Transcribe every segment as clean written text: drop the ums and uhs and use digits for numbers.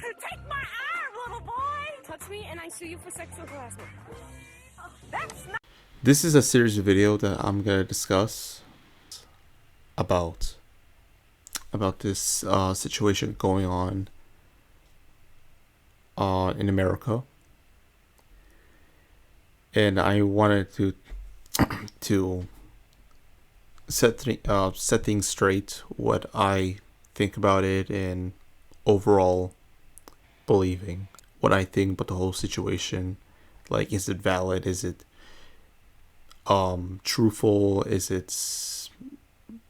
Take my arm, little boy! Touch me and I sue you for sexual harassment. That's not— This is a series of video that I'm gonna discuss about this situation going on in America, and I wanted to set things straight, what I think about it, and overall believing what I think about the whole situation. Like, is it valid? Is it truthful? Is it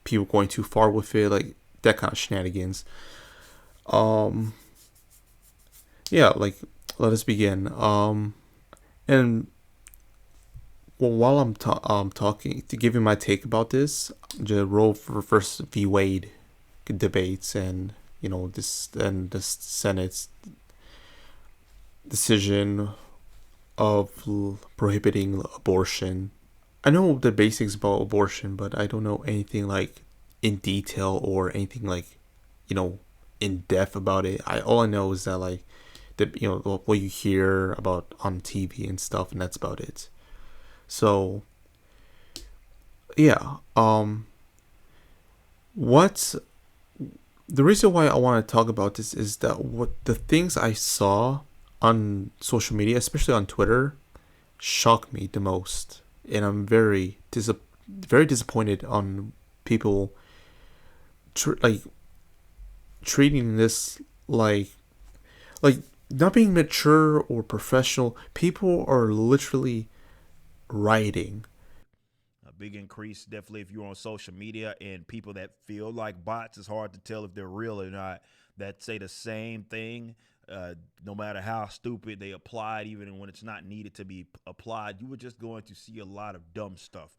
people going too far with it? Like that kind of shenanigans. Um, yeah, like let us begin. And well, while I'm talking to give you my take about this, the Roe versus v. Wade debates, and this and the Senate's decision of prohibiting abortion. I know the basics about abortion, but I don't know anything like in detail or anything like in depth about it. All I know is that like what you hear about on TV and stuff, and that's about it. So yeah, what's the reason why I want to talk about this is that what the things I saw on social media, especially on Twitter, shocked me the most, and I'm very disappointed on people treating this like not being mature or professional. People are literally rioting. A big increase, definitely, if you're on social media and people that feel like bots. It's hard to tell if they're real or not. That say the same thing, no matter how stupid they apply it, even when it's not needed to be applied. You were just going to see a lot of dumb stuff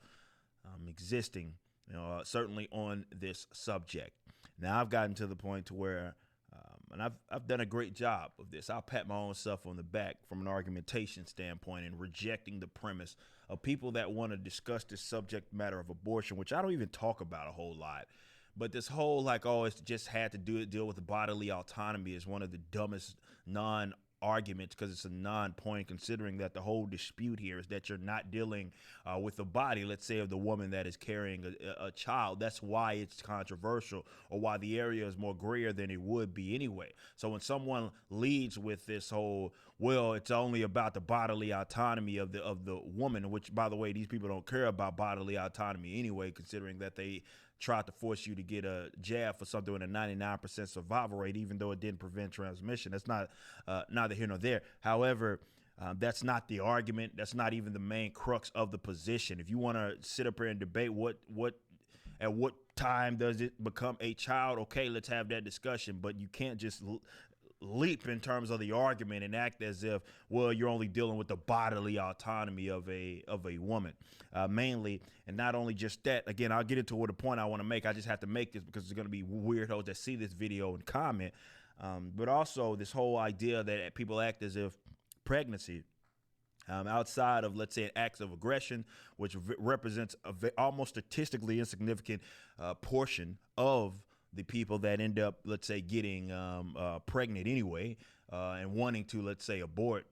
existing, certainly on this subject. Now I've gotten to the point to where, and I've done a great job of this. I'll pat my own self on the back from an argumentation standpoint and rejecting the premise of people that want to discuss this subject matter of abortion, which I don't even talk about a whole lot. But this whole it's just had to deal with the bodily autonomy is one of the dumbest non-arguments, because it's a non-point, considering that the whole dispute here is that you're not dealing with the body, let's say, of the woman that is carrying a child. That's why it's controversial, or why the area is more grayer than it would be anyway. So when someone leads with this whole, well, it's only about the bodily autonomy of the woman, which, by the way, these people don't care about bodily autonomy anyway, considering that they tried to force you to get a jab for something with a 99% survival rate, even though it didn't prevent transmission. That's not neither here nor there. However, that's not the argument. That's not even the main crux of the position. If you want to sit up here and debate at what time does it become a child, okay, let's have that discussion. But you can't just leap in terms of the argument and act as if, well, you're only dealing with the bodily autonomy of a woman, mainly. And not only just that, again, I'll get into what the point I want to make. I just have to make this because there's going to be weirdos that see this video and comment. But also this whole idea that people act as if pregnancy, outside of, let's say, acts of aggression, which represents almost statistically insignificant portion of the people that end up, let's say, getting pregnant anyway, and wanting to, let's say, abort.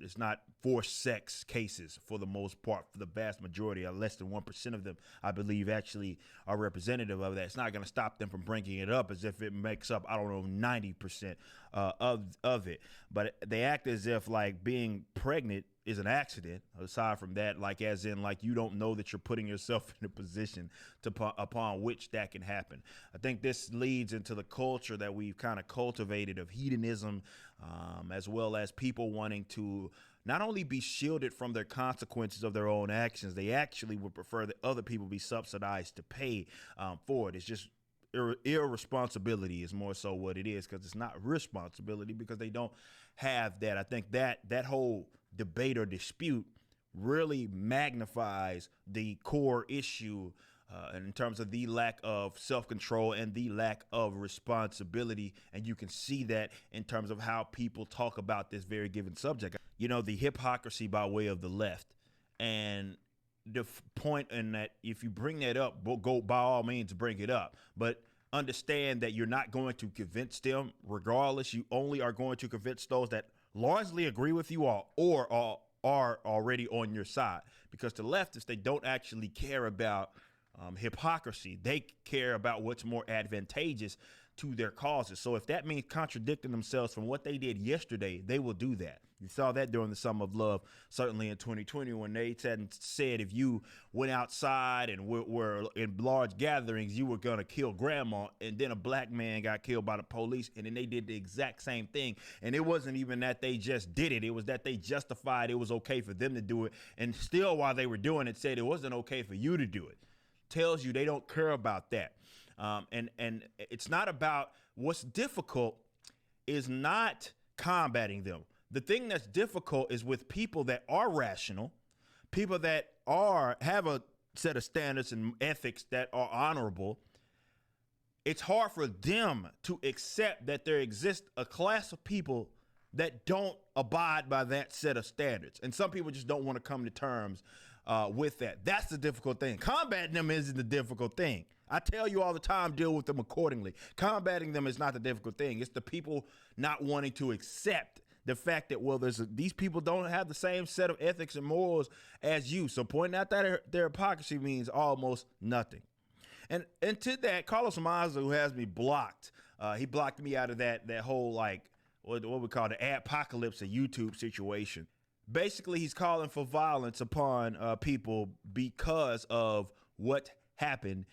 It's not forced sex cases for the most part. For the vast majority, less than 1% of them, I believe, actually are representative of that. It's not going to stop them from bringing it up as if it makes up, I don't know, 90% of it. But they act as if like being pregnant is an accident. Aside from that, like as in like you don't know that you're putting yourself in a position upon which that can happen. I think this leads into the culture that we've kind of cultivated of hedonism, as well as people wanting to not only be shielded from their consequences of their own actions, they actually would prefer that other people be subsidized to pay for it. It's just irresponsibility is more so what it is, because it's not responsibility, because they don't have that. I think that whole debate or dispute really magnifies the core issue in terms of the lack of self-control and the lack of responsibility. And you can see that in terms of how people talk about this very given subject. The hypocrisy by way of the left. And the point in that, if you bring that up, go by all means bring it up. But understand that you're not going to convince them regardless. You only are going to convince those that largely agree with you all or are already on your side. Because the leftists, they don't actually care about hypocrisy. They care about what's more advantageous to their causes. So if that means contradicting themselves from what they did yesterday, they will do that. You saw that during the Summer of Love, certainly in 2020, when they said if you went outside and were in large gatherings, you were going to kill grandma, and then a black man got killed by the police, and then they did the exact same thing. And it wasn't even that they just did it. It was that they justified it was okay for them to do it, and still while they were doing it, said it wasn't okay for you to do it. Tells you they don't care about that. And it's not about what's difficult is not combating them. The thing that's difficult is with people that are rational, people that have a set of standards and ethics that are honorable. It's hard for them to accept that there exists a class of people that don't abide by that set of standards. And some people just don't want to come to terms with that. That's the difficult thing. Combating them isn't the difficult thing. I tell you all the time, deal with them accordingly. Combating them is not the difficult thing. It's the people not wanting to accept the fact that, these people don't have the same set of ethics and morals as you. So pointing out that their hypocrisy means almost nothing. And to that, Carlos Maza, who has me blocked, he blocked me out of that whole, like, what we call the adpocalypse of YouTube situation. Basically, he's calling for violence upon people because of what happened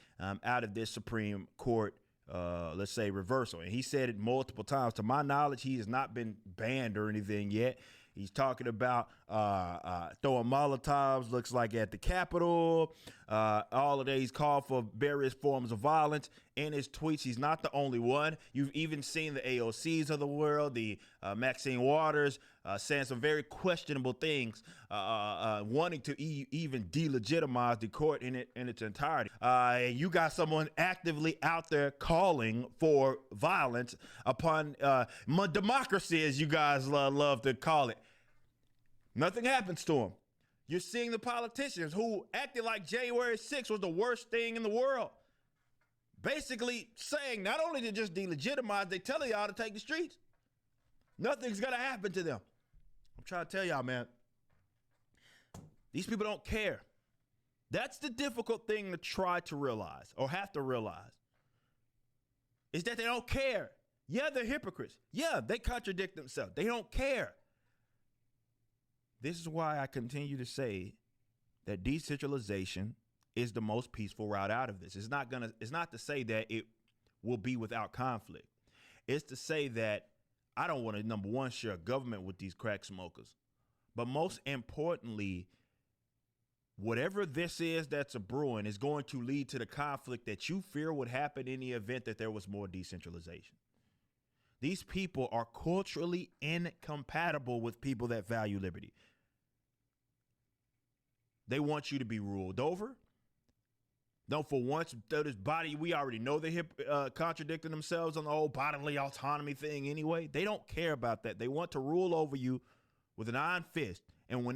out of this Supreme Court, let's say, reversal. And he said it multiple times. To my knowledge, he has not been banned or anything yet. He's talking about throwing Molotovs, looks like at the Capitol. All of that. He's called for various forms of violence in his tweets. He's not the only one. You've even seen the AOCs of the world, the Maxine Waters, saying some very questionable things, wanting to even delegitimize the court in its entirety. And you got someone actively out there calling for violence upon democracy, as you guys love to call it. Nothing happens to them. You're seeing the politicians who acted like January 6th was the worst thing in the world. Basically saying not only to just delegitimize, they telling y'all to take the streets. Nothing's going to happen to them. I'm trying to tell y'all, man, these people don't care. That's the difficult thing to try to realize or have to realize is that they don't care. Yeah, they're hypocrites. Yeah, they contradict themselves. They don't care. This is why I continue to say that decentralization is the most peaceful route out of this. It's not to say that it will be without conflict. It's to say that I don't want to, number one, share government with these crack smokers. But most importantly, whatever this is that's a brewing is going to lead to the conflict that you fear would happen in the event that there was more decentralization. These people are culturally incompatible with people that value liberty. They want you to be ruled over. Don't for once throw this body. We already know they're contradicting themselves on the whole bodily autonomy thing anyway. They don't care about that. They want to rule over you with an iron fist. And when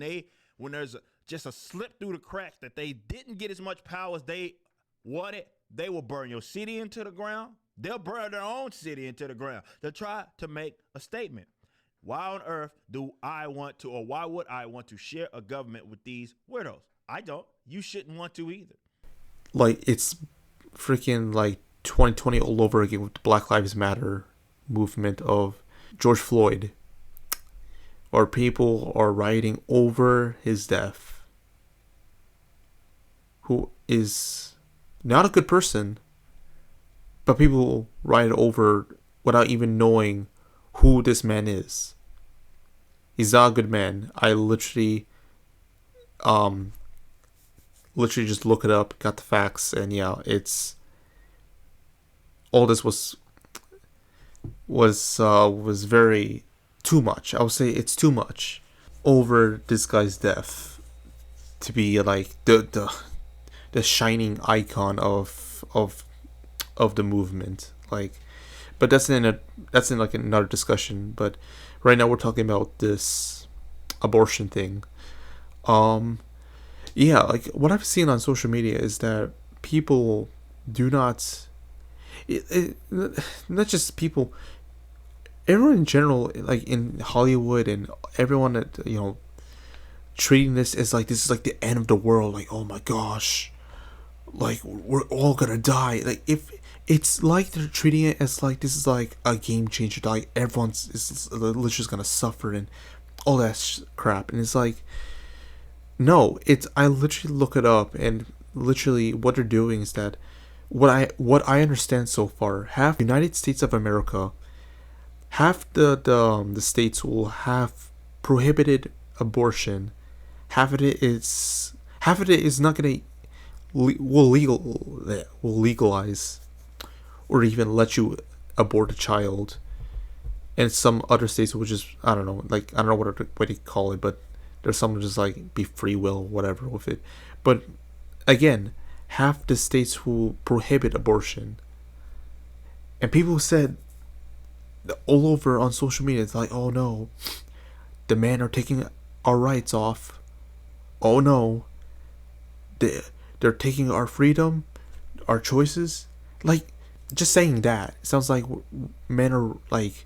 there's just a slip through the cracks that they didn't get as much power as they wanted, they will burn your city into the ground. They'll burn their own city into the ground. They'll try to make a statement. Why on earth why would I want to share a government with these weirdos? I don't. You shouldn't want to either. Like, it's freaking like 2020 all over again with the Black Lives Matter movement of George Floyd, or people are rioting over his death, who is not a good person, but people riot over without even knowing who this man is. He's not a good man. I literally just look it up, got the facts, and yeah, it's all this was very too much. I would say it's too much over this guy's death to be like the shining icon of the movement. Like, but that's in like another discussion. But right now we're talking about this abortion thing. Yeah, like what I've seen on social media is that people do not. not just people, everyone in general, like in Hollywood and everyone that, treating this as like this is like the end of the world. Like, oh my gosh, like we're all gonna die. Like, if it's like they're treating it as like this is like a game changer. Like everyone's is literally just gonna suffer and all that crap. And it's like, no, it's, I literally look it up, and literally what they're doing is that what I understand so far, half the United States of America, half the states will have prohibited abortion. Half of it is not gonna will legalize or even let you abort a child, and some other states will just, I don't know, like, I don't know what they call it, but there's some just like be free will whatever with it. But again, half the states will prohibit abortion, and people said all over on social media, it's like, oh no, the men are taking our rights off. Oh no, they're taking our freedom, our choices. Like, just saying that sounds like men are like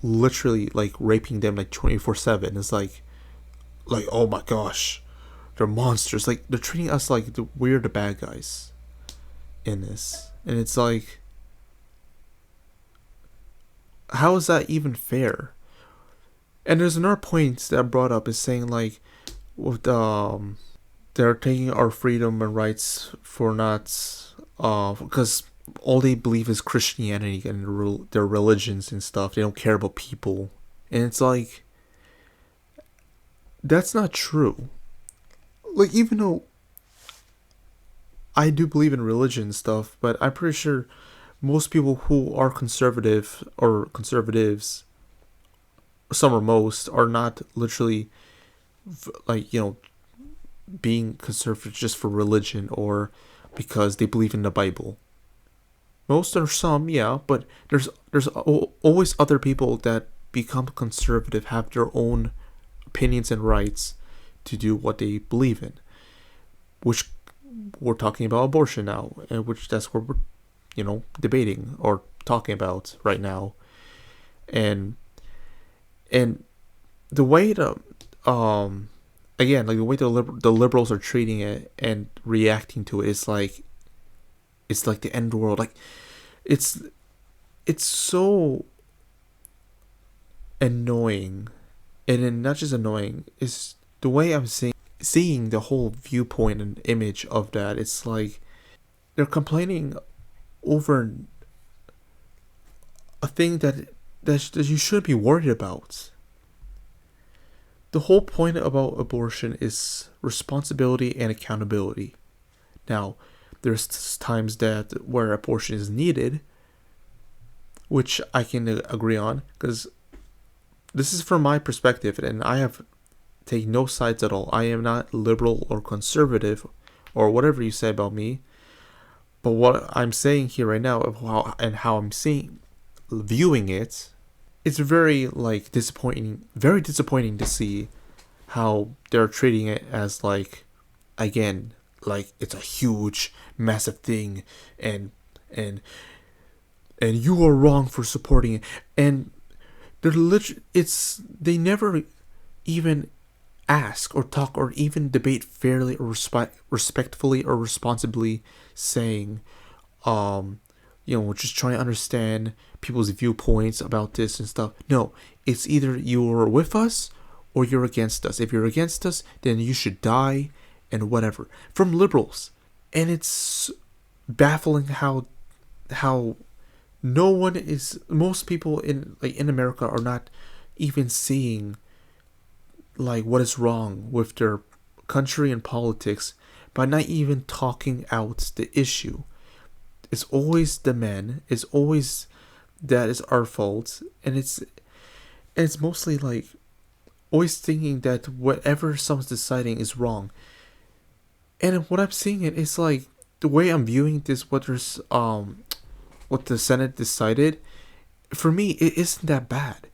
literally like raping them like 24/7. It's like oh my gosh, they're monsters. Like, they're treating us like we're the bad guys in this, and it's like, how is that even fair? And there's another point that I brought up is saying like, with they're taking our freedom and rights for not because all they believe is Christianity and their religions and stuff. They don't care about people, and it's like, that's not true. Like, even though I do believe in religion and stuff, but I'm pretty sure most people who are conservative or conservatives, some or most, are not literally like, being conservative just for religion or because they believe in the Bible. Most or some, yeah, but there's always other people that become conservative, have their own opinions and rights to do what they believe in, which we're talking about abortion now, and which that's what we're debating or talking about right now. And the way the again, like, the way the liberals are treating it and reacting to it is like, it's like the end of the world. Like, it's so annoying. And then not just annoying, is the way I'm seeing the whole viewpoint and image of that. It's like they're complaining over a thing that you should be worried about. The whole point about abortion is responsibility and accountability. Now, there's times where abortion is needed, which I can agree on, because this is from my perspective, and I have taken no sides at all. I am not liberal or conservative or whatever you say about me. But what I'm saying here right now of how I'm viewing it, it's very disappointing to see how they're treating it as like, again, like it's a huge, massive thing, and you are wrong for supporting it. And they never even ask or talk or even debate fairly or respectfully or responsibly, saying, just trying to understand people's viewpoints about this and stuff. No, it's either you're with us or you're against us. If you're against us, then you should die and whatever. From liberals. And it's baffling how most people in America are not even seeing like what is wrong with their country and politics by not even talking out the issue. It's always the men. It's always that is our fault, and it's mostly like always thinking that whatever someone's deciding is wrong. And what I'm seeing is like the way I'm viewing this, what the Senate decided, for me, it isn't that bad.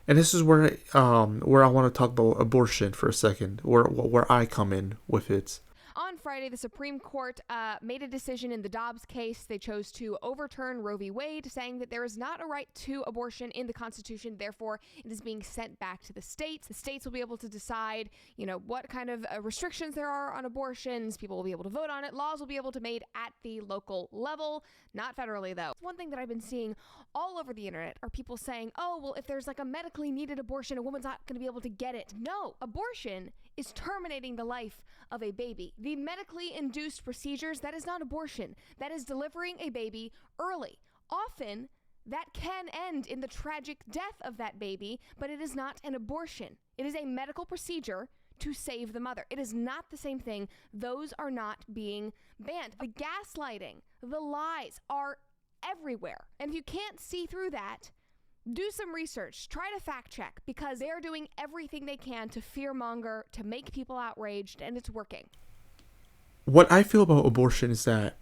And this is where I want to talk about abortion for a second, where I come in with it. On Friday, the Supreme Court made a decision in the Dobbs case. They chose to overturn Roe v. Wade, saying that there is not a right to abortion in the Constitution. Therefore, it is being sent back to the states. The states will be able to decide, what kind of restrictions there are on abortions. People will be able to vote on it. Laws will be able to be made at the local level, not federally, though. One thing that I've been seeing all over the internet are people saying, oh, well, if there's like a medically needed abortion, a woman's not going to be able to get it. No, abortion is terminating the life of a baby. The medically induced procedures, that is not abortion. That is delivering a baby early. Often, that can end in the tragic death of that baby, but it is not an abortion. It is a medical procedure to save the mother. It is not the same thing. Those are not being banned. The gaslighting, the lies are everywhere. And if you can't see through that, do some research. Try to fact check, because they're doing everything they can to fearmonger, to make people outraged, and it's working. What I feel about abortion is that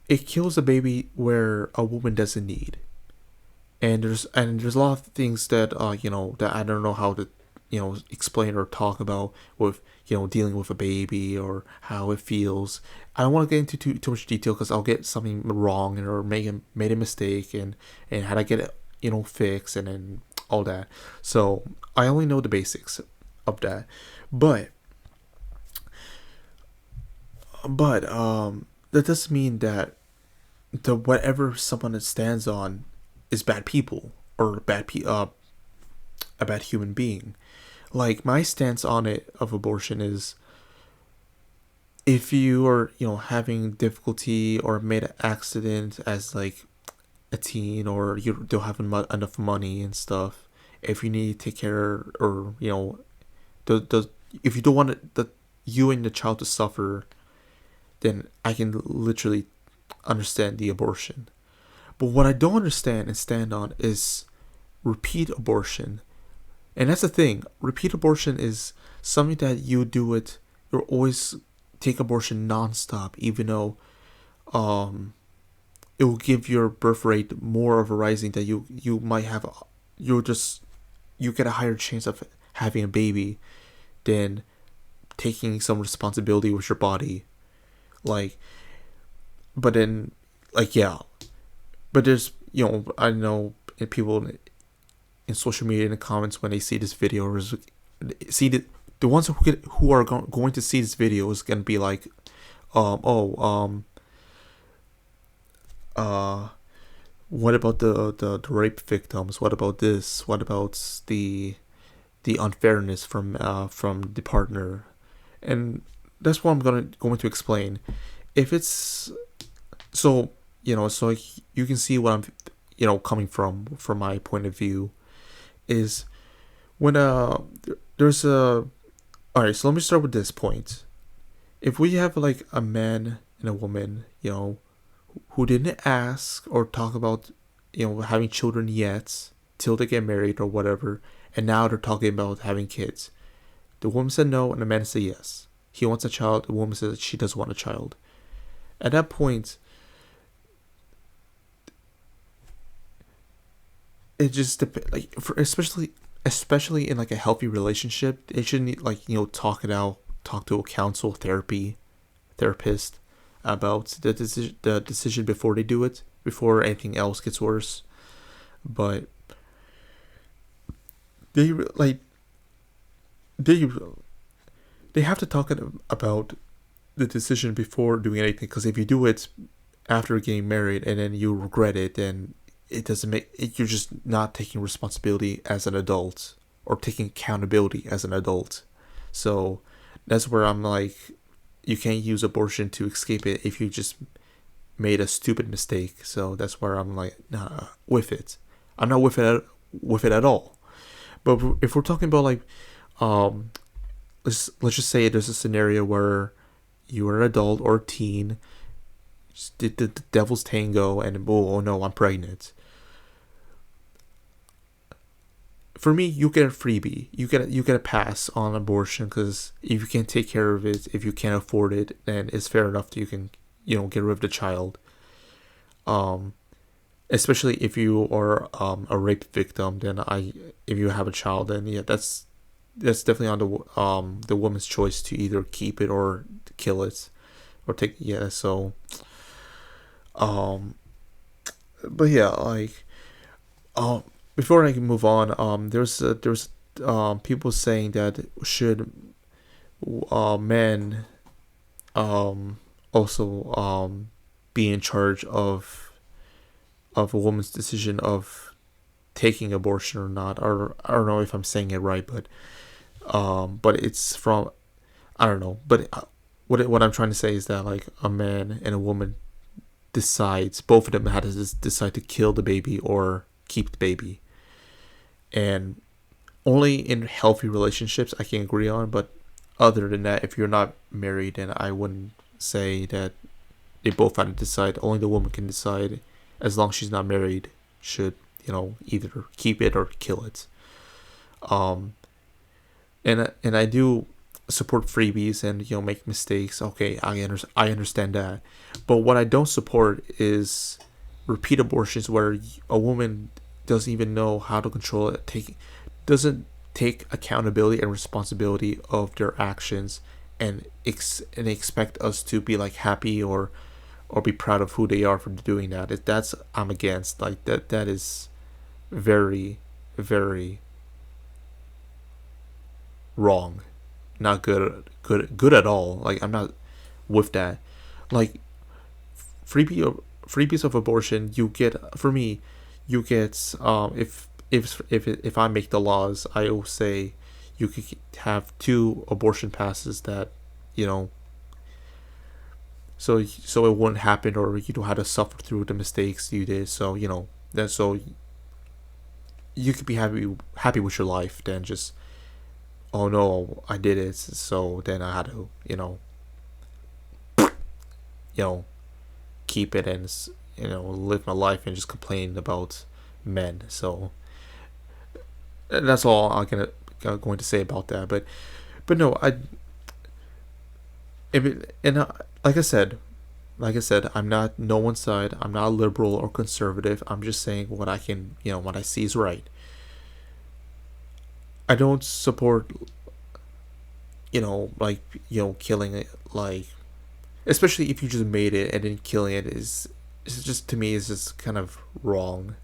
it kills a baby where a woman doesn't need. And there's a lot of things that that I don't know how to explain or talk about with dealing with a baby or how it feels. I don't want to get into too much detail because I'll get something wrong or made a mistake and how to get it fixed and then all that. So I only know the basics of that, but that doesn't mean that the whatever someone stands on is bad people or a bad human being. Like, my stance on it of abortion is, if you are having difficulty or made an accident as like a teen, or you don't have enough money and stuff, if you need to take care, or if you don't want you and the child to suffer, then I can literally understand the abortion. But what I don't understand and stand on is repeat abortion. And that's the thing. Repeat abortion is something that you do it. You'll always take abortion nonstop, even though it will give your birth rate more of a rising that you might have. You get a higher chance of having a baby than taking some responsibility with your body. But there's I know people in social media in the comments, when they see this video, or see the ones who are going to see this video is going to be like, what about the rape victims? What about this? What about the unfairness from the partner? And that's what I'm going to explain. If it's so you can see what I'm coming from my point of view, is when there's a alright, so let me start with this point. If we have like a man and a woman, who didn't ask or talk about having children yet till they get married or whatever, and now they're talking about having kids. The woman said no and the man said yes. He wants a child, the woman says she doesn't want a child. At that point, it just depends. Like, especially in like a healthy relationship, they should need talk it out, talk to a therapist about the decision before they do it, before anything else gets worse. But they have to talk about the decision before doing anything, because if you do it after getting married and then you regret it, then it doesn't make it, you're just not taking responsibility as an adult or taking accountability as an adult. So that's where I'm like, you can't use abortion to escape it if you just made a stupid mistake. So that's where I'm like, nah, with it. I'm not with it at all. But if we're talking about like, let's just say there's a scenario where you are an adult or a teen, just did the devil's tango, and oh no, I'm pregnant. For me, you get a freebie. You get a pass on abortion, because if you can't take care of it, if you can't afford it, then it's fair enough that you can get rid of the child. Especially if you are a rape victim, then if you have a child, then yeah, that's definitely on the woman's choice to either keep it or kill it. or take, yeah. So but yeah, like before I can move on, there's people saying that should men also be in charge of a woman's decision of taking abortion or not. Or I don't know if I'm saying it right, but it's from, I don't know. But what I'm trying to say is that like a man and a woman decides, both of them had to decide to kill the baby or keep the baby, and only in healthy relationships I can agree on. But other than that, if you're not married, then I wouldn't say that they both had to decide. Only the woman can decide, as long as she's not married, should, either keep it or kill it. And I do support freebies and make mistakes. Okay, I understand that, but what I don't support is repeat abortions where a woman doesn't even know how to control it, doesn't take accountability and responsibility of their actions, and expect us to be like happy or be proud of who they are for doing that. That's I'm against. Like that is very, very wrong. Not good at all. Like I'm not with that. Like freebies of abortion, you get, for me, you get if I make the laws, I will say you could have 2 abortion passes that, so it wouldn't happen, or you don't have to suffer through the mistakes you did. So so you could be happy with your life than just, oh no, I did it, so then I had to keep it and live my life and just complain about men. So that's all I'm going to say about that. But no, like I said, I'm not no one's side. I'm not liberal or conservative. I'm just saying what I can, what I see is right. I don't support, killing it, like, especially if you just made it and then killing it is just, to me, is just kind of wrong.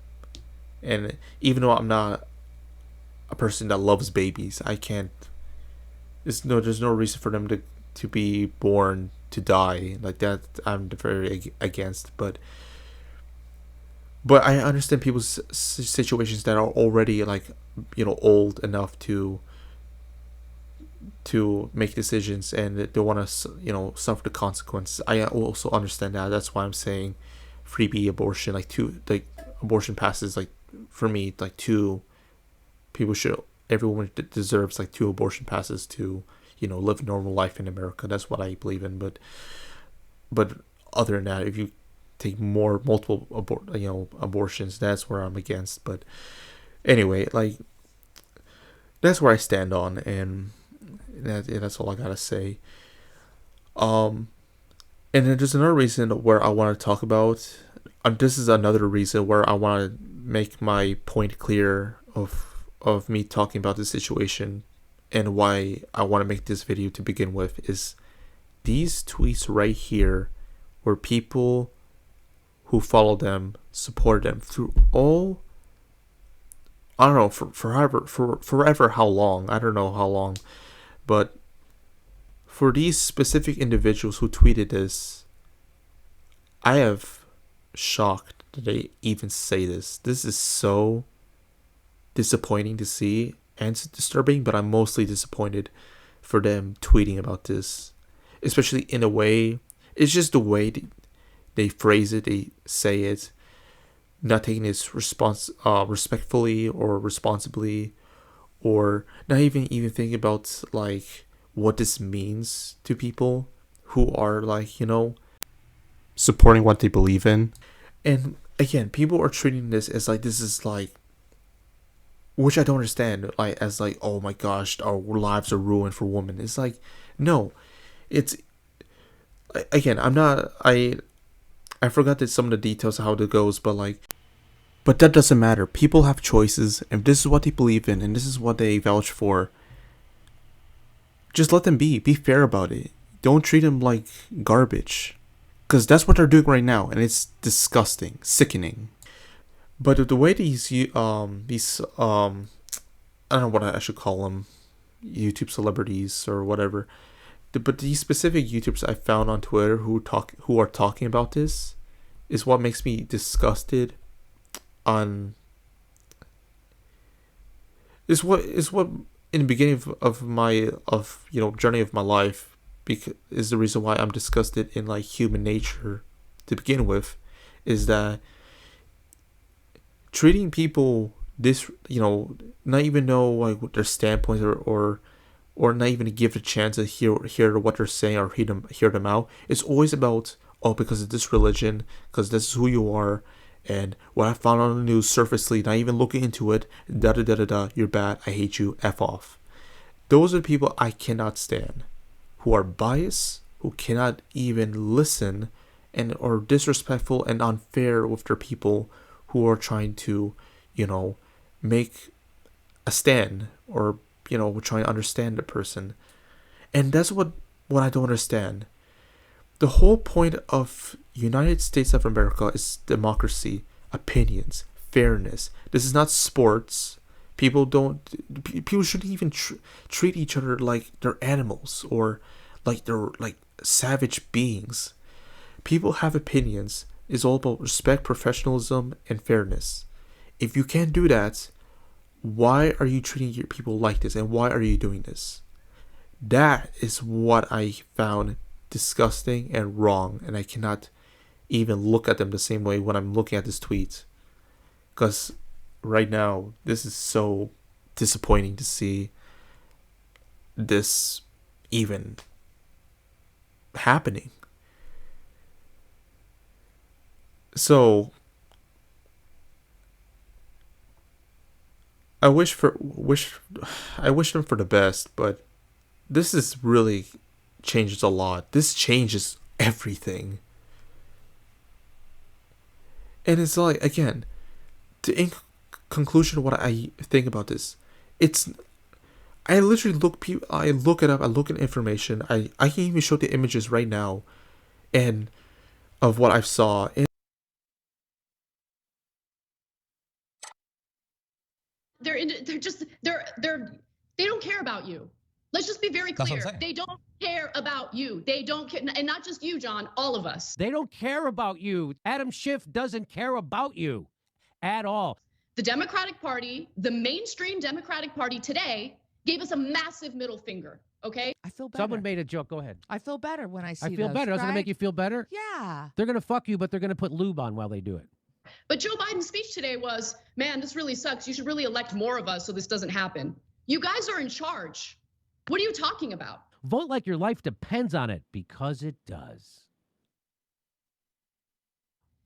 And even though I'm not a person that loves babies, I can't. There's no reason for them to be born to die like that. I'm very against. But I understand people's situations that are already like old enough to make decisions, and they want to suffer the consequences. I also understand that. That's why I'm saying freebie abortion, like abortion passes, like for me, like 2 people should, everyone deserves like 2 abortion passes to live a normal life in America. That's what I believe in. But other than that, if you take multiple abortions, that's where I'm against. But anyway, like that's where I stand on, and that's all I gotta say. And then there's another reason where I want to talk about. This is another reason where I want to make my point clear of me talking about this situation, and why I want to make this video to begin with, is these tweets right here, where people who follow them support them through all, I don't know, forever how long, I don't know how long, but for these specific individuals who tweeted this, I have shocked that they even say this. This is so disappointing to see and disturbing, but I'm mostly disappointed for them tweeting about this, especially in a way. It's just the way they phrase it, they say it, not taking it respectfully or responsibly, or not even thinking about like what this means to people who are like supporting what they believe in. And again, people are treating this as like, this is like, which I don't understand, like as like, oh my gosh, our lives are ruined for women. It's like, no, it's, again, I forgot that some of the details of how it goes, but that doesn't matter. People have choices, and this is what they believe in, and this is what they vouch for. Just let them be fair about it. don't treat them like garbage, because that's what they're doing right now, and it's disgusting, sickening. But the way these I don't know what I should call them, YouTube celebrities or whatever, but these specific YouTubers I found on Twitter who are talking about this is what makes me disgusted. Is what in the beginning of my journey of my life, because is the reason why I'm disgusted in like human nature to begin with, is that treating people this, not even know like what their standpoints or not even to give a chance to hear what they're saying or hear them out. It's always about, oh, because of this religion, because this is who you are, and what I found on the news surfacely, not even looking into it, you're bad, I hate you, F off. Those are the people I cannot stand, who are biased, who cannot even listen, and are disrespectful and unfair with their people who are trying to, make a stand, or, trying to understand the person. And that's what I don't understand. The whole point of United States of America is democracy, opinions, fairness. This is not sports. People shouldn't even treat each other like they're animals or like they're like savage beings. People have opinions. It's all about respect, professionalism, and fairness. If you can't do that, why are you treating your people like this, and why are you doing this? That is what I found disgusting and wrong, and I cannot even look at them the same way when I'm looking at this tweet, because right now this is so disappointing to see this even happening. So I wish them for the best, but this is really changes a lot. This changes everything. And it's like, again, in conclusion, what I think about this, I literally look it up, I look at information, I can even show the images right now, and of what I saw. And they don't care about you. Let's just be very clear. They don't care about you. They don't care, and not just you, John, all of us. They don't care about you. Adam Schiff doesn't care about you at all. The Democratic Party, the mainstream Democratic Party today, gave us a massive middle finger, okay? I feel better. Someone made a joke. Go ahead. I feel better when I see I feel those, better. Doesn't it right? make you feel better? Yeah. They're going to fuck you, but they're going to put lube on while they do it. But Joe Biden's speech today was, man, this really sucks. You should really elect more of us so this doesn't happen. You guys are in charge. What are you talking about? Vote like your life depends on it, because it does.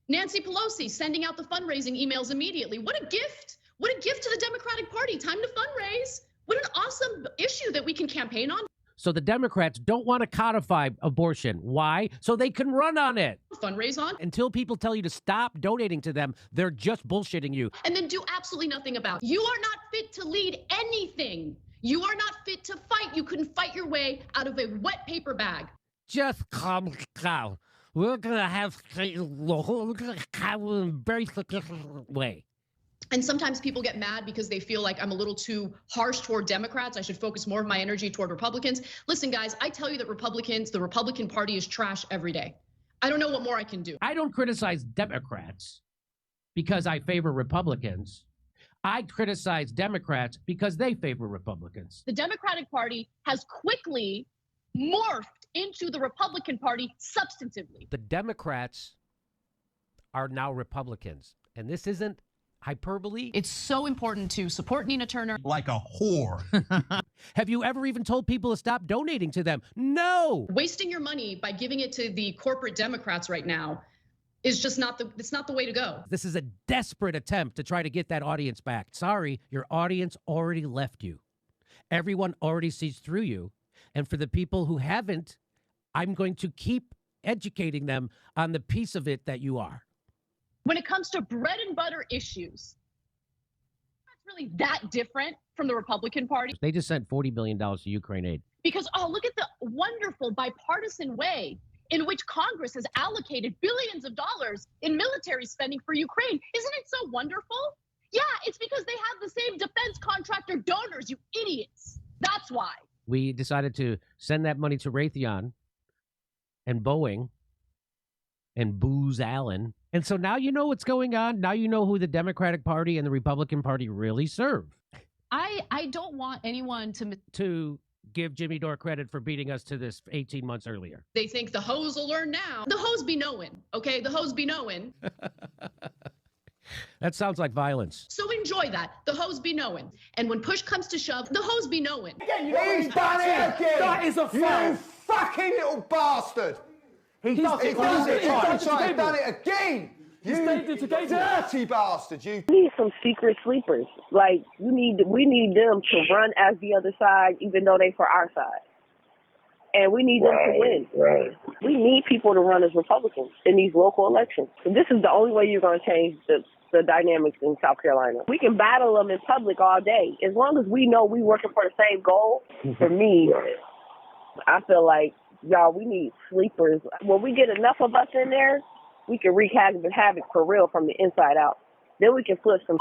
Nancy Pelosi sending out the fundraising emails immediately. What a gift. What a gift to the Democratic Party. Time to fundraise. What an awesome issue that we can campaign on. So the Democrats don't want to codify abortion. Why? So they can run on it. Fundraise on. Until people tell you to stop donating to them, they're just bullshitting you. And then do absolutely nothing about it. You are not fit to lead anything. You are not fit to fight. You couldn't fight your way out of a wet paper bag. Just calm down. We're going to have a very way. And sometimes people get mad because they feel like I'm a little too harsh toward Democrats. I should focus more of my energy toward Republicans. Listen, guys, I tell you that the Republican Party is trash every day. I don't know what more I can do. I don't criticize Democrats because I favor Republicans. I criticize Democrats because they favor Republicans. The Democratic Party has quickly morphed into the Republican Party substantively. The Democrats are now Republicans, and this isn't hyperbole. It's so important to support Nina Turner. Like a whore. Have you ever even told people to stop donating to them? No. Wasting your money by giving it to the corporate Democrats right now is just it's not the way to go. This is a desperate attempt to try to get that audience back. Sorry, your audience already left you. Everyone already sees through you. And for the people who haven't, I'm going to keep educating them on the piece of it that you are. When it comes to bread and butter issues, that's really that different from the Republican Party. They just sent $40 billion to Ukraine aid. Because, oh, look at the wonderful bipartisan way in which Congress has allocated billions of dollars in military spending for Ukraine. Isn't it so wonderful? Yeah, it's because they have the same defense contractor donors, you idiots. That's why. We decided to send that money to Raytheon and Boeing and Booz Allen. And so now you know what's going on. Now you know who the Democratic Party and the Republican Party really serve. I don't want anyone To give Jimmy Dore credit for beating us to this 18 months earlier. They think the hoes will learn now. The hoes be knowing, okay? The hoes be knowing. That sounds like violence. So enjoy that. The hoes be knowing. And when push comes to shove, the hoes be knowing. He's done it again. That is a fact. You fucking little bastard. He's done it again. You dirty bastard. You need some secret sleepers. Like we need them to run as the other side, even though they for our side. And we need them to win. Right. We need people to run as Republicans in these local elections. And this is the only way you're going to change the dynamics in South Carolina. We can battle them in public all day. As long as we know we're working for the same goal, for me, I feel like, y'all, we need sleepers. When we get enough of us in there, we can wreak havoc for real from the inside out. Then we can flip some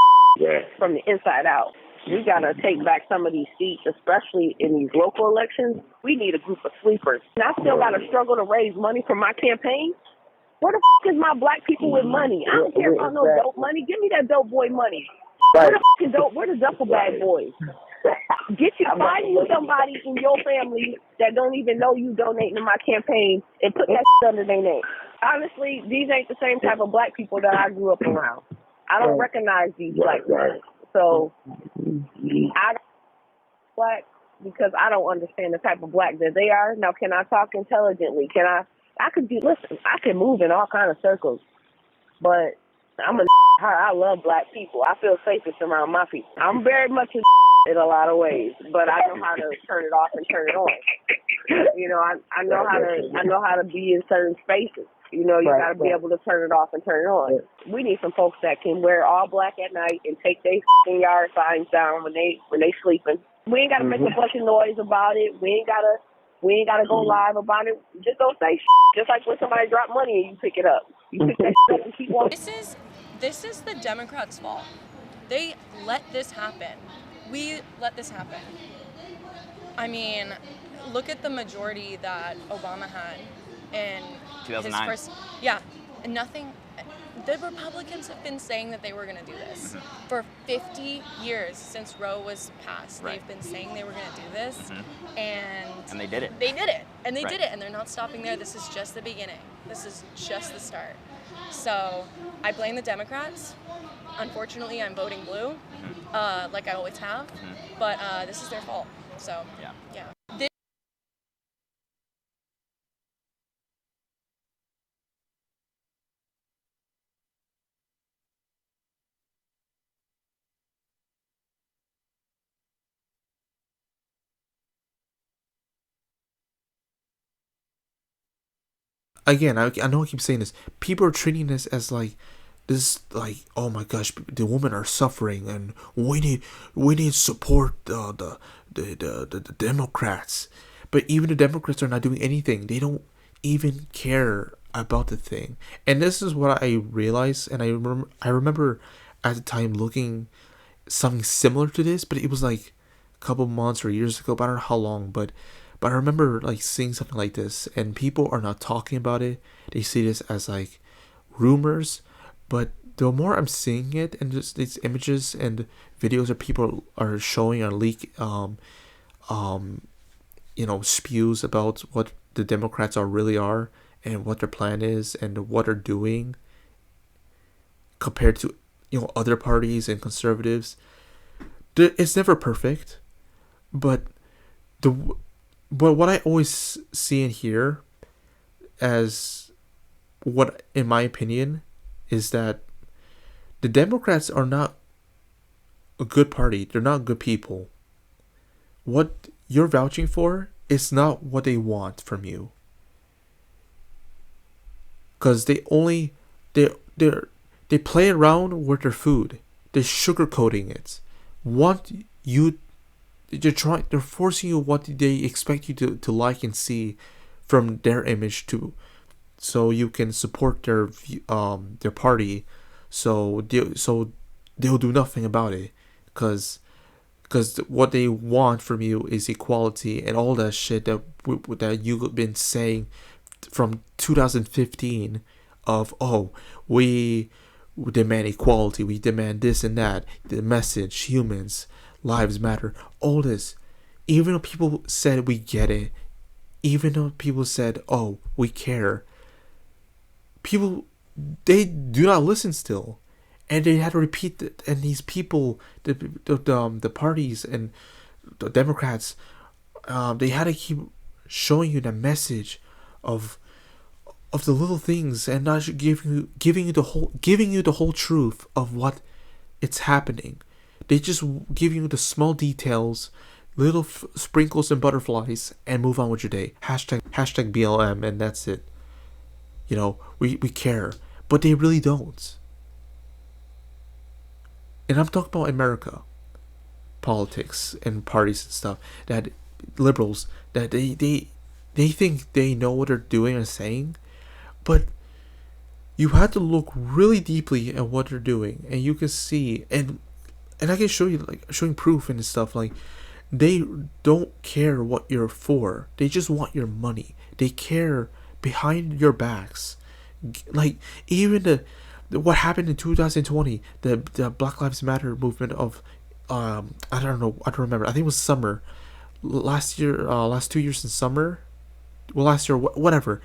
from the inside out. We got to take back some of these seats, especially in these local elections. We need a group of sleepers. And I still got to struggle to raise money for my campaign. Where the is my black people with money? I don't care about no dope money. Give me that dope boy money. Where the duffel bag boys? Find you somebody in your family that don't even know you donating to my campaign and put that under their name. Honestly, these ain't the same type of black people that I grew up around. I don't recognize these black men. So I don't black because I don't understand the type of black that they are. Now, can I talk intelligently? I can move in all kind of circles, but I love black people. I feel safest around my people. I'm very much in a lot of ways, but I know how to turn it off and turn it on. You know, I know how to be in certain spaces. You know, you got to be able to turn it off and turn it on. We need some folks that can wear all black at night and take their yard signs down when they sleeping. We ain't got to make a bunch of noise about it. We ain't gotta go live about it. Just don't say just like when somebody drop money and you pick it up. You pick that up and keep walking. This is the Democrats' fault. They let this happen. We let this happen. I mean, look at the majority that Obama had in 2009. His first, and nothing. The Republicans have been saying that they were going to do this for 50 years since Roe was passed. Right. They've been saying they were going to do this, and they did it. They did it, and they did it, and they're not stopping there. This is just the beginning. This is just the start. So I blame the Democrats. Unfortunately, I'm voting blue, like I always have, but this is their fault. So yeah. Again, I know I keep saying this. People are treating this as like this, like, oh my gosh, the women are suffering, and we need support the Democrats. But even the Democrats are not doing anything. They don't even care about the thing. And this is what I realized, and I remember at the time looking something similar to this, but it was like a couple months or years ago. But I don't know how long, but I remember like seeing something like this, and people are not talking about it. They see this as like rumors, but the more I'm seeing it, and just these images and videos that people are showing or leak, spews about what the Democrats really are and what their plan is and what they're doing compared to other parties and conservatives. It's never perfect, but what I always see and hear as what, in my opinion, is that the Democrats are not a good party. They're not good people. What you're vouching for is not what they want from you. Because they play around with their food. They're sugarcoating it. Want you they're forcing you what they expect you to like and see from their image to, so you can support their party, so they'll do nothing about it, because what they want from you is equality and all that shit that you've been saying from 2015 of, oh, we demand equality, we demand this and that, the message, humans, lives matter, all this. Even though people said we get it, even though people said, oh, we care, people, they do not listen still. And they had to repeat it. And these people, the parties and the Democrats, they had to keep showing you the message of the little things, and not giving you the whole truth of what it's happening. They just give you the small details, little sprinkles and butterflies, and move on with your day. Hashtag BLM, and that's it. You know, we care, but they really don't. And I'm talking about America, politics and parties and stuff, that liberals, that they think they know what they're doing and saying, but you have to look really deeply at what they're doing, and you can see, and I can show you, like, showing proof and stuff, like, they don't care what you're for, they just want your money. They care behind your backs. Like, even what happened in 2020, the Black Lives Matter movement of, I don't remember, I think it was summer, last 2 years in summer, well, last year, whatever,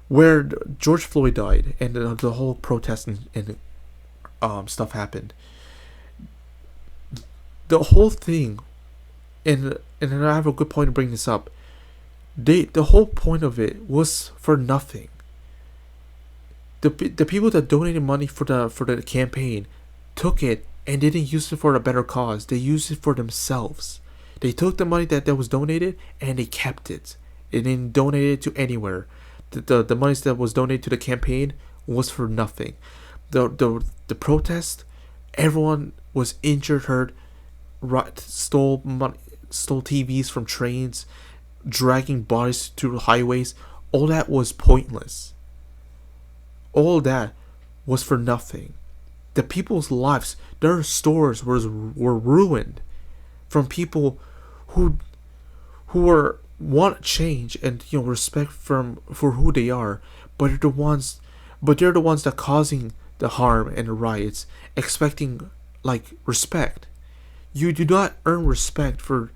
where George Floyd died, and the whole protest and stuff happened. The whole thing, and I have a good point to bring this up. The whole point of it was for nothing. The people that donated money for the campaign took it and didn't use it for a better cause. They used it for themselves. They took the money that was donated and they kept it. They didn't donate it to anywhere. The money that was donated to the campaign was for nothing. The protest, everyone was injured, hurt, stole money, stole TVs from trains, dragging bodies through highways. All that was pointless. All that was for nothing. The people's lives, their stores were ruined from people who want change and, you know, respect for who they are, but they're the ones that causing the harm and the riots, expecting, like, respect. You do not earn respect for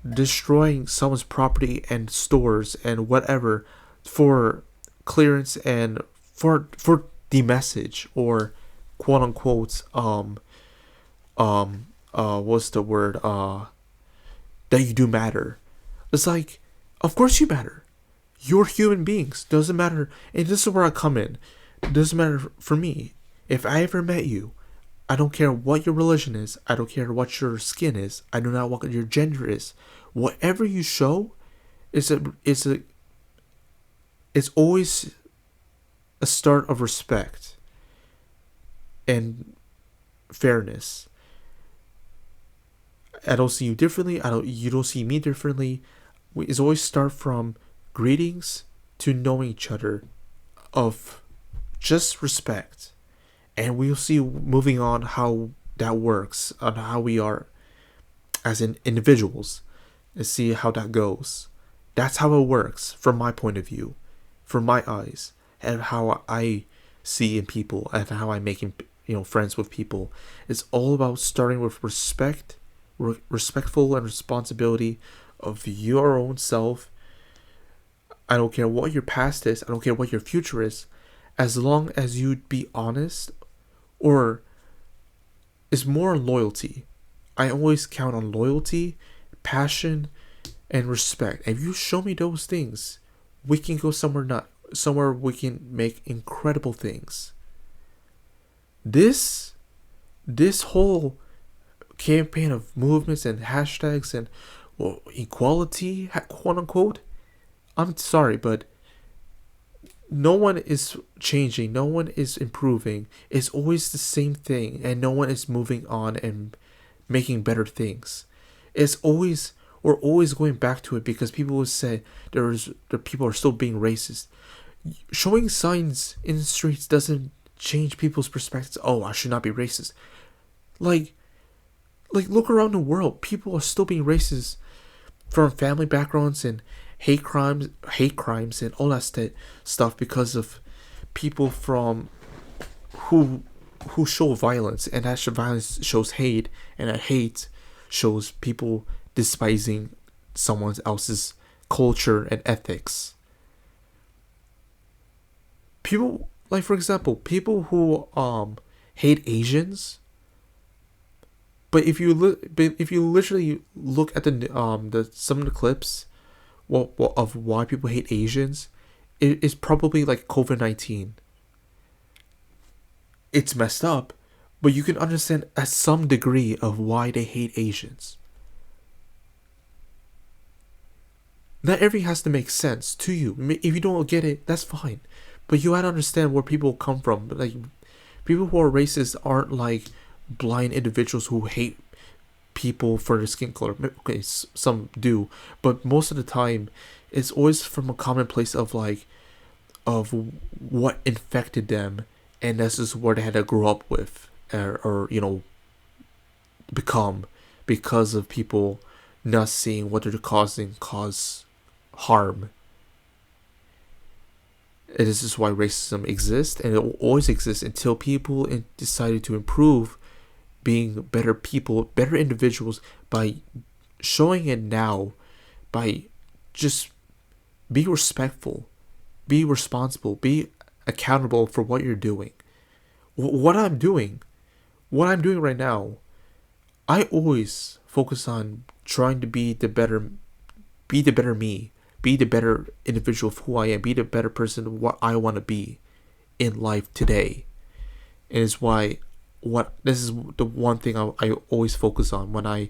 destroying someone's property and stores and whatever for clearance and for the message, or quote unquote what's the word, that you do matter. It's like, of course you matter. You're human beings. Doesn't matter. And this is where I come in. It doesn't matter for me. If I ever met you, I don't care what your religion is. I don't care what your skin is. I do not know what your gender is. Whatever you show is always a start of respect and fairness. I don't see you differently. You don't see me differently. It's always start from greetings to knowing each other, of just respect, and we'll see moving on how that works, on how we are as individuals, and see how that goes. That's how it works from my point of view, from my eyes, and how I see in people, and how I'm making, you know, friends with people. It's all about starting with respect, respectful and responsibility of your own self. I don't care what your past is. I don't care what your future is. As long as you be honest, or is more loyalty. I always count on loyalty, passion, and respect. If you show me those things, we can go somewhere we can make incredible things. This whole campaign of movements and hashtags and, well, equality, quote unquote, I'm sorry, but no one is changing, no one is improving. It's always the same thing, and no one is moving on and making better things. We're always going back to it because people will say the people are still being racist. Showing signs in the streets doesn't change people's perspectives. Oh, I should not be racist. Like look around the world. People are still being racist from family backgrounds and hate crimes and all that stuff because of people from who show violence, and that violence shows hate, and that hate shows people despising someone else's culture and ethics. People, like, for example, people who hate Asians, but if you literally look at the some of the clips of why people hate Asians, it is probably like COVID-19. It's messed up, but you can understand at some degree of why they hate Asians. Not everything has to make sense to you. If you don't get it, that's fine. But you gotta understand where people come from. Like, people who are racist aren't like blind individuals who hate people for their skin color. Okay, some do, but most of the time, it's always from a common place of what infected them, and this is where they had to grow up with, or become, because of people not seeing what they're cause harm. And this is why racism exists, and it will always exist until people decided to improve, being better people, better individuals, by showing it now, by just be respectful, be responsible, be accountable for what you're doing. What I'm doing right now, I always focus on trying to be the better me, be the better individual of who I am, be the better person of what I want to be in life today. And it's why this is the one thing I always focus on when I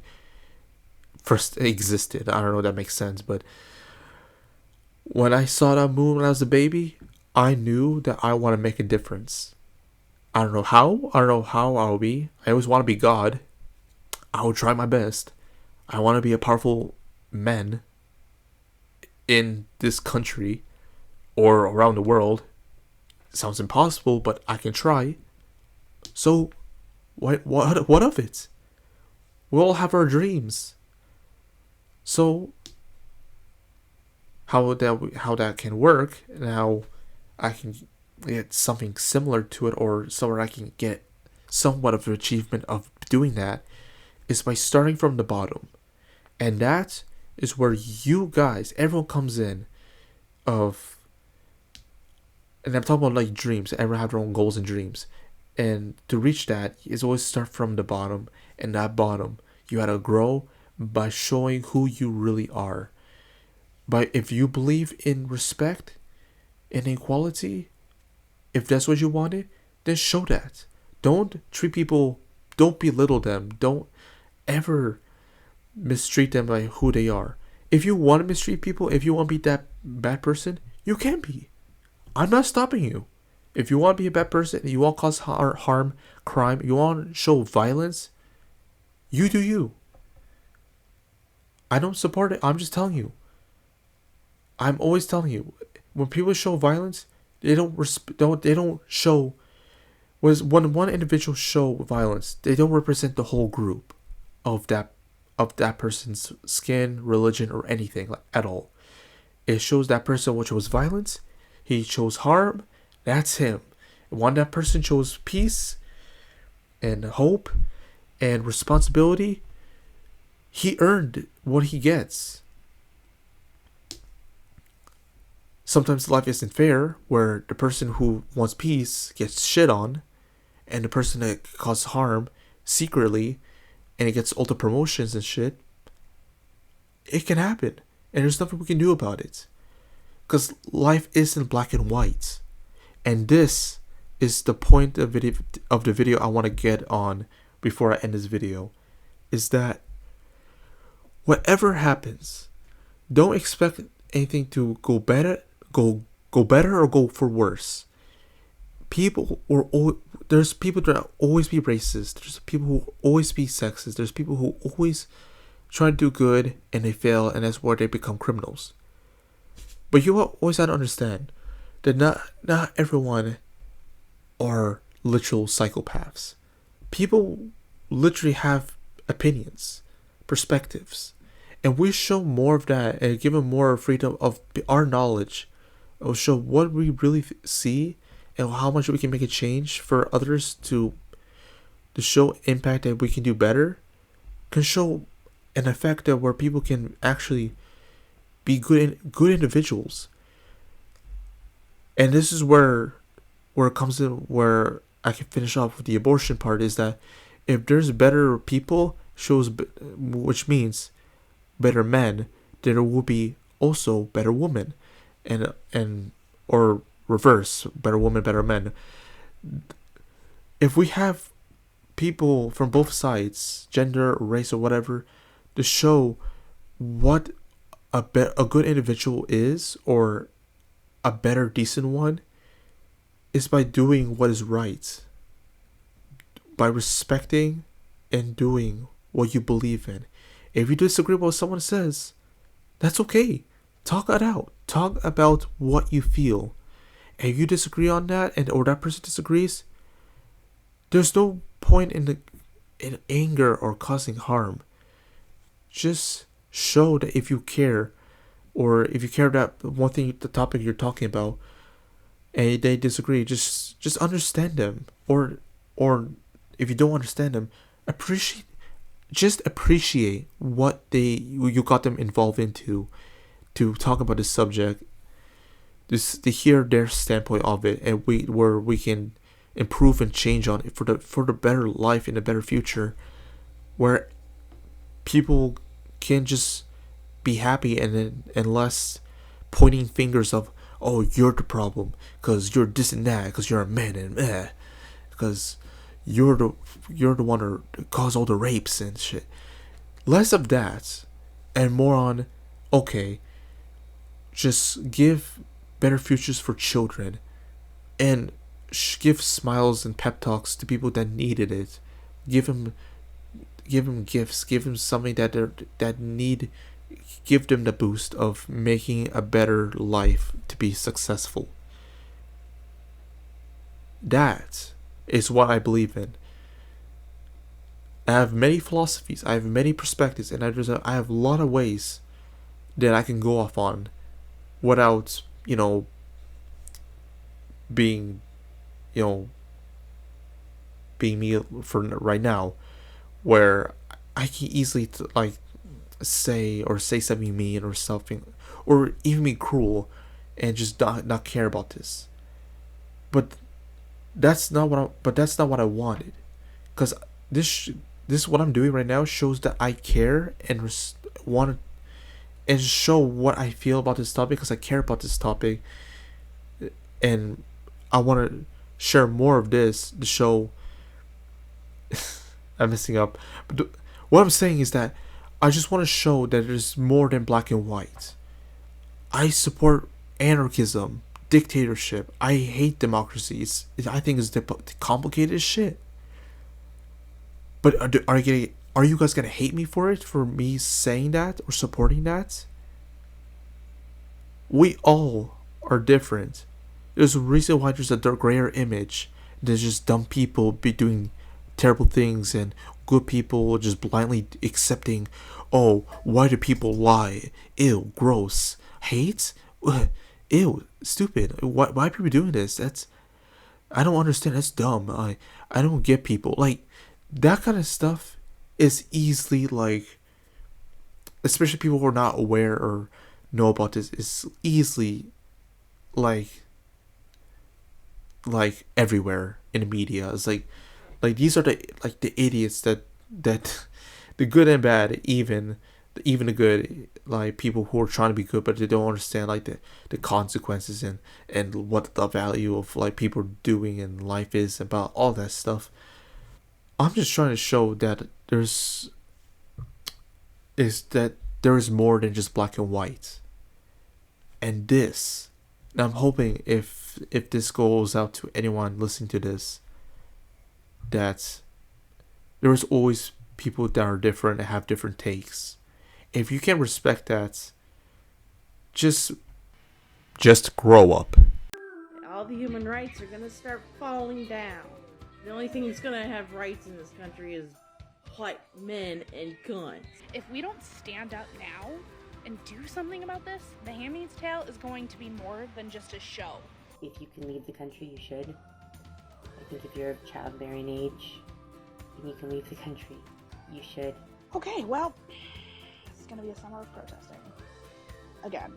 first existed. I don't know if that makes sense, but when I saw that moon when I was a baby, I knew that I want to make a difference. I don't know how I'll be. I always want to be God. I will try my best. I want to be a powerful man in this country or around the world. It sounds impossible, but I can try. So, what of it? We all have our dreams. So, how that can work? Now, I can get something similar to it, or somewhere I can get somewhat of an achievement of doing that, is by starting from the bottom. And that is where you guys, everyone comes in and I'm talking about like dreams. Everyone have their own goals and dreams. And to reach that is always start from the bottom. And that bottom, you gotta grow by showing who you really are. But if you believe in respect and equality, if that's what you wanted, then show that. Don't treat people, don't belittle them. Don't ever mistreat them by who they are. If you want to mistreat people, if you want to be that bad person, you can be. I'm not stopping you. If you want to be a bad person, you want to cause harm, crime, you want to show violence, you do you. I don't support it. I'm just telling you. I'm always telling you, when people show violence, they don't show. When one individual show violence, they don't represent the whole group of that person's skin, religion, or anything at all. It shows that person what chose violence, he chose harm, that's him. When that person chose peace and hope and responsibility, he earned what he gets. Sometimes life isn't fair, where the person who wants peace gets shit on, and the person that causes harm secretly, and it gets all the promotions and shit. It can happen, and there's nothing we can do about it, because life isn't black and white. And this is the point of the video I want to get on before I end this video, is that whatever happens, don't expect anything to go go better or go for worse. There's people that always be racist. There's people who always be sexist. There's people who always try to do good and they fail, and that's where they become criminals. But you always have to understand that not everyone are literal psychopaths. People literally have opinions, perspectives, and we show more of that and give them more freedom of our knowledge. It will show what we really see and how much we can make a change for others to show impact that we can do better. Can show an effect that where people can actually be good individuals. And this is where it comes in, where I can finish off with the abortion part, is that if there's better people, which means better men, there will be also better women, and or reverse, better women, better men. If we have people from both sides, gender, race, or whatever, to show what a good individual is, or a better, decent one, is by doing what is right, by respecting and doing what you believe in. If you disagree with what someone says, that's okay. Talk it out. Talk about what you feel. And if you disagree on that, or that person disagrees, there's no point in anger or causing harm. Just show that if you care, or if you care that one thing, the topic you're talking about, and they disagree, just understand them, or if you don't understand them, appreciate what you got them involved into, to talk about this subject, to hear their standpoint of it, and where we can improve and change on it for the better life and a better future, where people can just be happy, and less pointing fingers of, oh, you're the problem because you're this and that, because you're a man, and because you're the one who caused all the rapes and shit. Less of that and more on, okay, just give better futures for children, and give smiles and pep talks to people that needed it. Give them gifts. Give them something that need. Give them the boost of making a better life to be successful. That is what I believe in. I have many philosophies, I have many perspectives, and I have a lot of ways that I can go off on without, being me for right now, where I can easily say something mean or something, or even be cruel and just not care about this. But that's not what I wanted, because this what I'm doing right now shows that I care and want and show what I feel about this topic, because I care about this topic, and I want to share more of this to show. I'm messing up, but what I'm saying is that I just want to show that there's more than black and white. I support anarchism, dictatorship. I hate democracy. I think it's complicated as shit. But are you guys gonna hate me for it, for me saying that or supporting that? We all are different. There's a reason why there's a grayer image. There's just dumb people be doing terrible things, and good people just blindly accepting, oh, why do people lie? Ew, gross. Hate? Ew, stupid. Why are people doing this? I don't understand. That's dumb. I don't get people. That kind of stuff is easily, especially people who are not aware or know about this, is easily, everywhere in the media. It's these are the idiots that the good and bad, even the good, people who are trying to be good, but they don't understand the consequences and what the value of people doing in life is, about all that stuff. I'm just trying to show that there is more than just black and white, and this And I'm hoping if this goes out to anyone listening to this, that there's always people that are different and have different takes. If you can respect that, just grow up. All the human rights are gonna start falling down. The only thing that's gonna have rights in this country is white men and guns. If we don't stand up now and do something about this, The Handmaid's Tale is going to be more than just a show. If you can leave the country, you should. I think if you're of childbearing age and you can leave the country, you should. Okay, well, it's gonna be a summer of protesting. Again.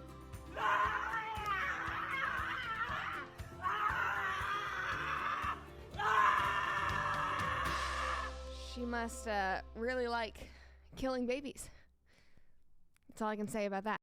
She must really like killing babies. That's all I can say about that.